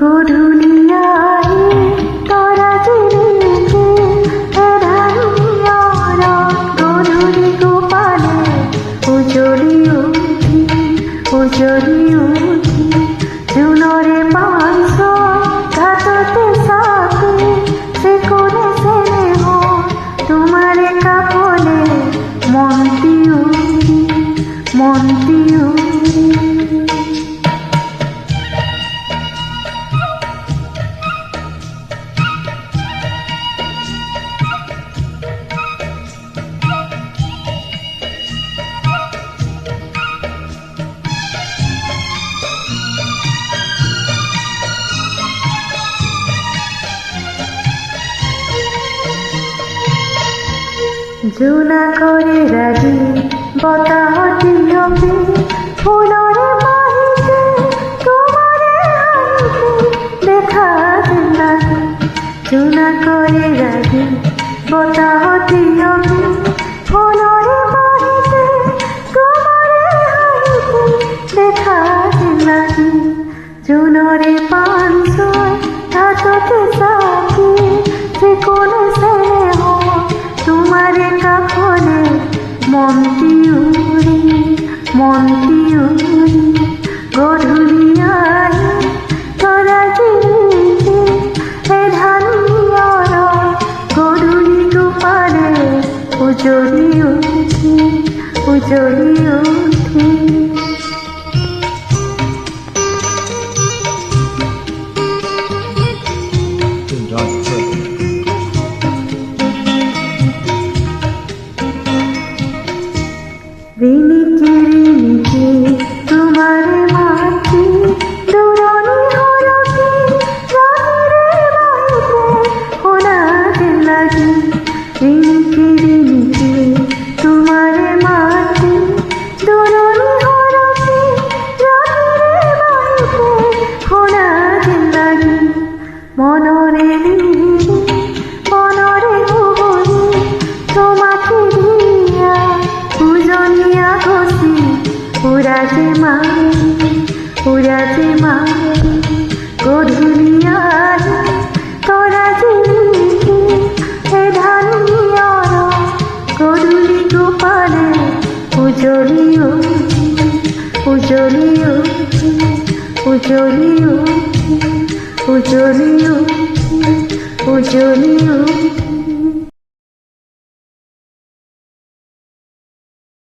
গধূলিয়াই তৰা জিলিকে এধানিয়াৰ গধূলি গোপালে উজলি উঠি জোনৰে পাঁচৰ ঘাটতে চাকে চেকনে চেনেহ তোমাৰে কাপলে মন্তি উৰি জোনাকৰে ৰাগি বতাহতি অপি ফুলৰে বাহিছে তোমাৰে হাঁহিছে দেখা যেন লাগে। জোনাকৰে ৰাগি বতাহতি অপি ফুলৰে বাহিছে তোমাৰে হাঁহিছে দেখা যেন লাগে। জোনৰে পাঞ্চয় ঘাটতে চাকি চেকনে চেনেহ তোমারে কাপলে মন্তি উৰি গধূলিয়াই তৰা জিলিকে এধানিয়াৰ গধূলি গোপালে উজলি উঠি রিনিকি তোমারে মাটি দূরনি হরকে রাগিরে বাড়িতে শোনাতে লাগি। রিনিকি তোমারে মাটি দূরনি হরকে রাগিরে বাড়িতে শোনাতে লাগি। মনরে গুবলি তোমাকে দিয়া পূজনীয়া ঘষি উৰাজে মাৰে গধূলিয়াই তৰা জিলিকে এধানিয়াৰ গধূলি গোপালে উজলি উঠি